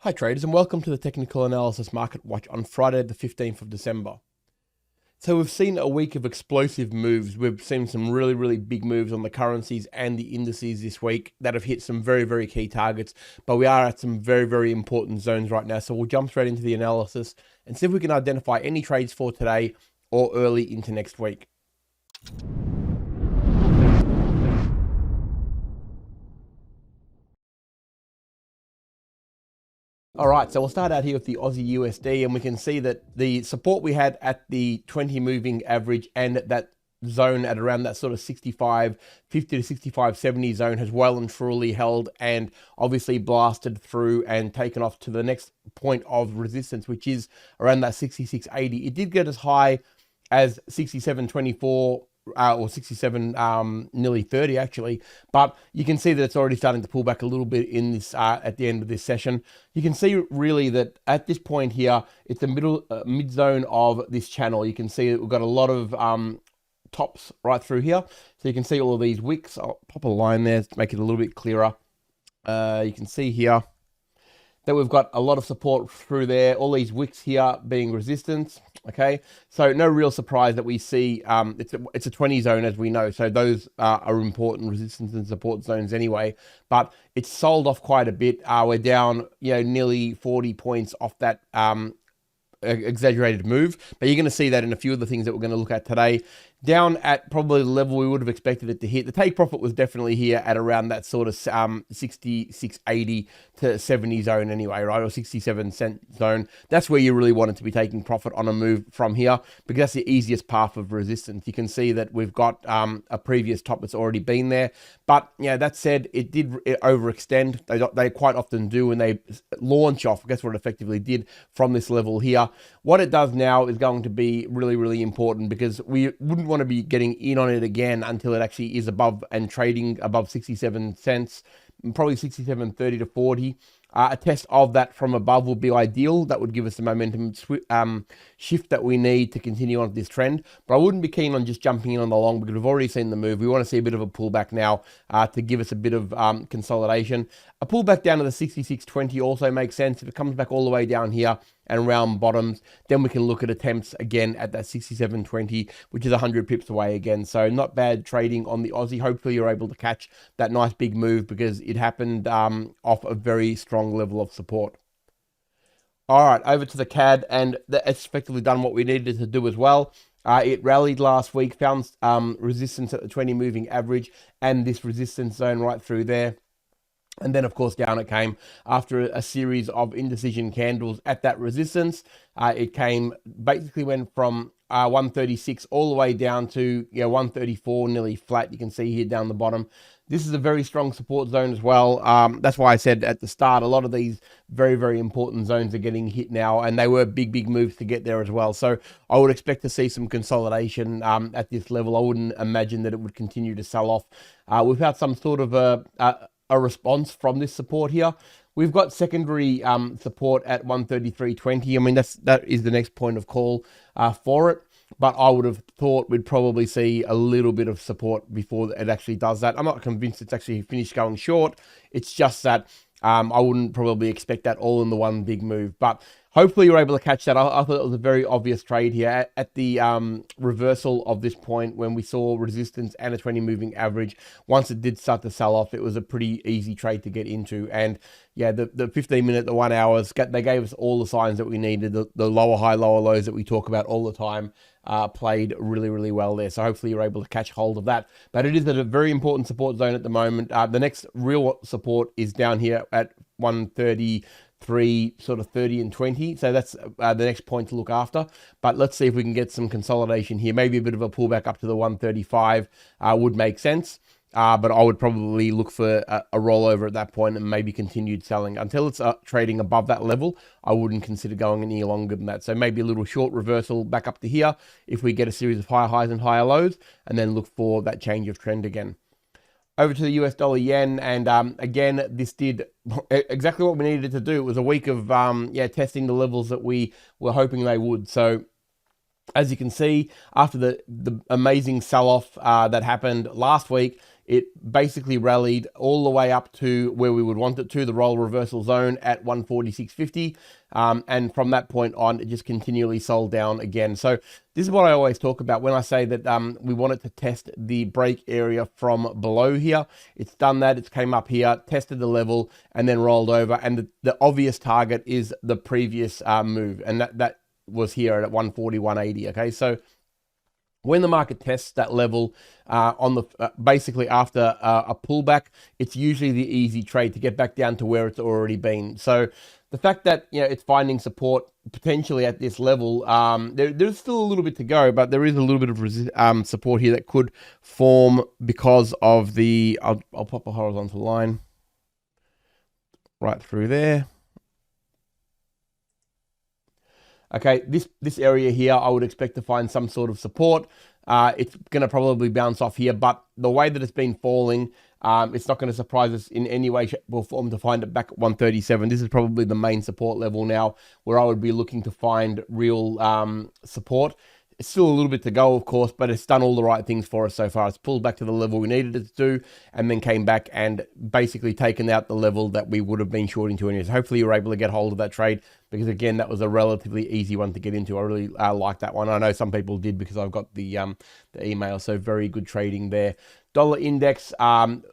Hi traders and welcome to the Technical Analysis Market Watch on Friday the 15th of December. So we've seen a week of explosive moves. We've seen some really big moves on the currencies and the indices this week that have hit some very key targets, but we are at some very important zones right now. So we'll jump straight into the analysis and see if we can identify any trades for today or early into next week. All right, so we'll start out here with the Aussie USD, and we can see that the support we had at the 20 moving average and that zone at around that sort of 65.50 to 65.70 zone has well and truly held and obviously blasted through and taken off to the next point of resistance, which is around that 66.80. It did get as high as 67.24 or 67, nearly 30 actually, but you can see that it's already starting to pull back a little bit in this at the end of this session. You can see really that at this point here, it's the mid zone of this channel. You can see that we've got a lot of tops right through here. So you can see all of these wicks. I'll pop a line there to make it a little bit clearer. You can see here that we've got a lot of support through there, all these wicks here being resistance. Okay, so no real surprise that we see it's a 20 zone, as we know, so those are important resistance and support zones anyway, but it's sold off quite a bit. We're down nearly 40 points off that exaggerated move, but you're going to see that in a few of the things that we're going to look at today. Down at probably the level we would have expected it to hit. The take profit was definitely here at around that sort of 66.80 to 70 zone anyway, right? Or 67-cent zone. That's where you really wanted to be taking profit on a move from here, because that's the easiest path of resistance. You can see that we've got a previous top that's already been there. But that said, it did overextend. They quite often do when they launch off. Guess what it effectively did from this level here. What it does now is going to be really important, because we wouldn't want to be getting in on it again until it actually is above and trading above 67 cents, probably 67.30 to 40. A test of that from above would be ideal. That would give us the momentum shift that we need to continue on this trend. But I wouldn't be keen on just jumping in on the long, because we've already seen the move. We want to see a bit of a pullback now to give us a bit of consolidation. A pullback down to the 66.20 also makes sense. If it comes back all the way down here and around bottoms, then we can look at attempts again at that 67.20, which is 100 pips away again. So not bad trading on the Aussie. Hopefully you're able to catch that nice big move, because it happened off a very strong level of support. All right, over to the CAD, and it's effectively done what we needed to do as well. It rallied last week, found resistance at the 20 moving average and this resistance zone right through there. And then, of course, down it came after a series of indecision candles at that resistance. It basically went from 136 all the way down to 134, nearly flat. You can see here down the bottom. This is a very strong support zone as well. That's why I said at the start, a lot of these very important zones are getting hit now, and they were big moves to get there as well. So I would expect to see some consolidation at this level. I wouldn't imagine that it would continue to sell off without some sort of a response from this support here. We've got secondary support at 133.20. I mean, that is the next point of call for it. But I would have thought we'd probably see a little bit of support before it actually does that. I'm not convinced it's actually finished going short. It's just that I wouldn't probably expect that all in the one big move. But hopefully you're able to catch that. I thought it was a very obvious trade here at the reversal of this point when we saw resistance and a 20 moving average. Once it did start to sell off, it was a pretty easy trade to get into. And yeah, the 15-minute, the 1 hours, they gave us all the signs that we needed. The lower high, lower lows that we talk about all the time played really well there. So hopefully you're able to catch hold of that. But it is at a very important support zone at the moment. The next real support is down here at 133, sort of 30 and 20. So that's the next point to look after. But let's see if we can get some consolidation here. Maybe a bit of a pullback up to the 135 would make sense. But I would probably look for a rollover at that point and maybe continued selling. Until it's trading above that level, I wouldn't consider going any longer than that. So maybe a little short reversal back up to here if we get a series of higher highs and higher lows, and then look for that change of trend again. Over to the US dollar yen, and again, this did exactly what we needed to do. It was a week of testing the levels that we were hoping they would. So as you can see, after the amazing sell-off that happened last week, It basically rallied all the way up to where we would want it to, the roll reversal zone at 146.50. And from that point on, it just continually sold down again. So this is what I always talk about when I say that we wanted to test the break area from below here. It's done that. It's came up here, tested the level, and then rolled over. And the obvious target is the previous move. And that was here at 140.180. Okay, so when the market tests that level on the basically after a pullback, it's usually the easy trade to get back down to where it's already been. So the fact that it's finding support potentially at this level, there's still a little bit to go, but there is a little bit of support here that could form because of the. I'll pop a horizontal line right through there. Okay, this area here, I would expect to find some sort of support. It's going to probably bounce off here, but the way that it's been falling, it's not going to surprise us in any way, shape, or form to find it back at 137. This is probably the main support level now, where I would be looking to find real support. It's still a little bit to go, of course, but it's done all the right things for us so far. It's pulled back to the level we needed it to do, and then came back and basically taken out the level that we would have been shorting to anyways. Hopefully you're able to get hold of that trade, because again, that was a relatively easy one to get into. I really like that one. I know some people did because I've got the email, so very good trading there. Dollar index,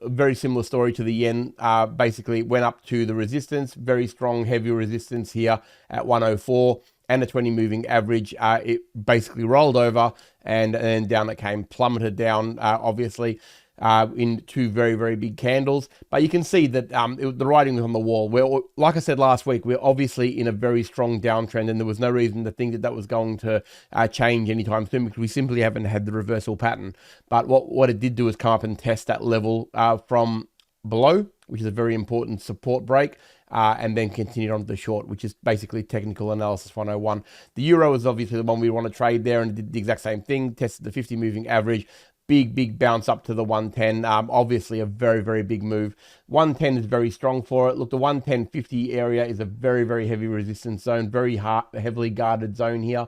very similar story to the yen. Basically went up to the resistance, very strong, heavy resistance here at 104. And a 20 moving average, it basically rolled over and then down it came, plummeted down, obviously, in two very, very big candles. But you can see that the writing was on the wall. We're, like I said last week, we're obviously in a very strong downtrend, and there was no reason to think that that was going to change anytime soon, because we simply haven't had the reversal pattern. But what it did do is come up and test that level from below, which is a very important support break. And then continued on to the short, which is basically technical analysis 101. The euro is obviously the one we want to trade there, and did the exact same thing, tested the 50 moving average, big bounce up to the 110. Obviously a very, very big move. 110 is very strong for it. Look, the 110.50 area is a very, very heavy resistance zone, very heavily guarded zone here.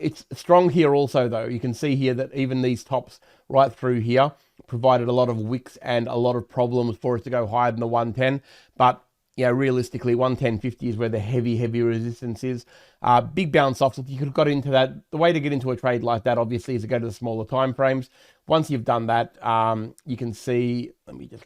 It's strong here also, though. You can see here that even these tops right through here provided a lot of wicks and a lot of problems for us to go higher than the 110. But realistically, 110.50 is where the heavy resistance is. Big bounce off. You could have got into that. The way to get into a trade like that, obviously, is to go to the smaller time frames. Once you've done that, you can see, let me just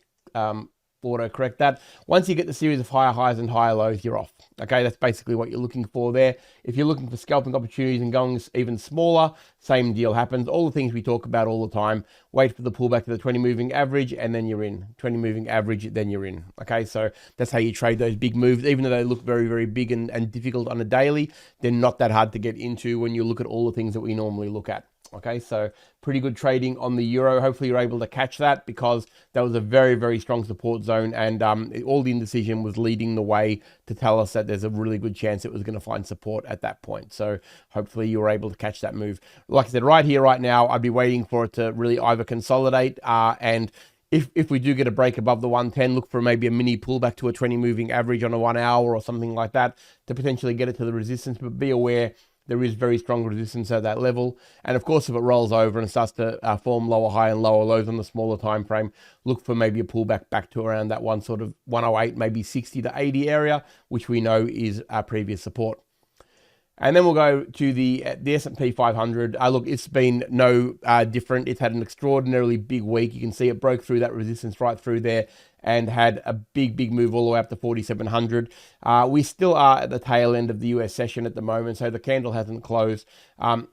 auto correct that. Once you get the series of higher highs and higher lows, you're off. Okay, that's basically what you're looking for there. If you're looking for scalping opportunities and going even smaller, same deal happens. All the things we talk about all the time. Wait for the pullback to the 20 moving average, and then you're in. 20 moving average, then you're in. Okay, so that's how you trade those big moves. Even though they look very, very big and difficult on a daily, they're not that hard to get into when you look at all the things that we normally look at. Okay, so pretty good trading on the euro. Hopefully you're able to catch that, because that was a very, very strong support zone, and all the indecision was leading the way to tell us that there's a really good chance it was going to find support at that point. So hopefully you were able to catch that move. Like I said, right here, right now, I'd be waiting for it to really either consolidate and if we do get a break above the 110, look for maybe a mini pullback to a 20 moving average on a 1 hour or something like that to potentially get it to the resistance. But be aware, there is very strong resistance at that level. And of course, if it rolls over and starts to form lower high and lower lows on the smaller time frame, look for maybe a pullback back to around that 108, maybe 60 to 80 area, which we know is our previous support. And then we'll go to the S&P 500. Look, it's been no different. It's had an extraordinarily big week. You can see it broke through that resistance right through there and had a big move all the way up to 4,700. We still are at the tail end of the US session at the moment, so the candle hasn't closed.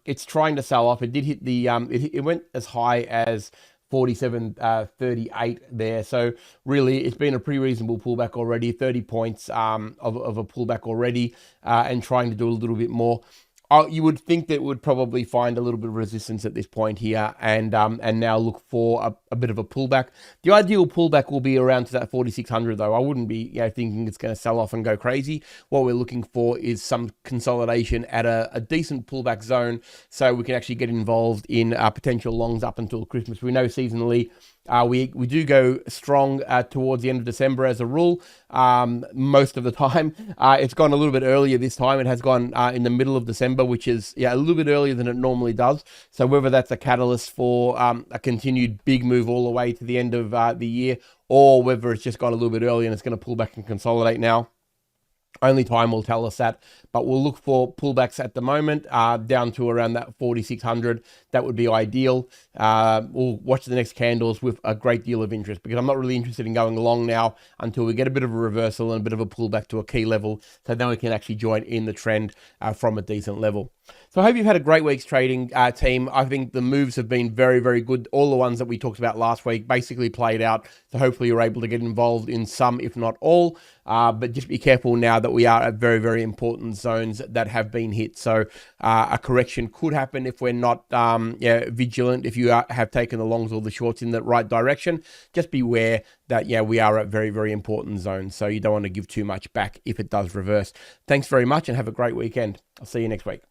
It's trying to sell off. It did hit the, it went as high as 47.38 there. So really, it's been a pretty reasonable pullback already, 30 points of a pullback already, and trying to do a little bit more. You would think that it would probably find a little bit of resistance at this point here, and now look for a bit of a pullback. The ideal pullback will be around to that 4,600 though. I wouldn't be thinking it's going to sell off and go crazy. What we're looking for is some consolidation at a decent pullback zone, so we can actually get involved in potential longs up until Christmas. We know seasonally We do go strong towards the end of December as a rule. Most of the time, it's gone a little bit earlier this time. It has gone in the middle of December, which is a little bit earlier than it normally does. So whether that's a catalyst for a continued big move all the way to the end of the year, or whether it's just gone a little bit early and it's going to pull back and consolidate now, only time will tell us that, but we'll look for pullbacks at the moment down to around that 4,600. That would be ideal. We'll watch the next candles with a great deal of interest, because I'm not really interested in going long now until we get a bit of a reversal and a bit of a pullback to a key level, so then we can actually join in the trend from a decent level. So I hope you've had a great week's trading, team. I think the moves have been very, very good. All the ones that we talked about last week basically played out. So hopefully you're able to get involved in some, if not all. But just be careful now that we are at very, very important zones that have been hit. So a correction could happen if we're not vigilant. If you have taken the longs or the shorts in the right direction, just beware that, we are at very, very important zones. So you don't want to give too much back if it does reverse. Thanks very much and have a great weekend. I'll see you next week.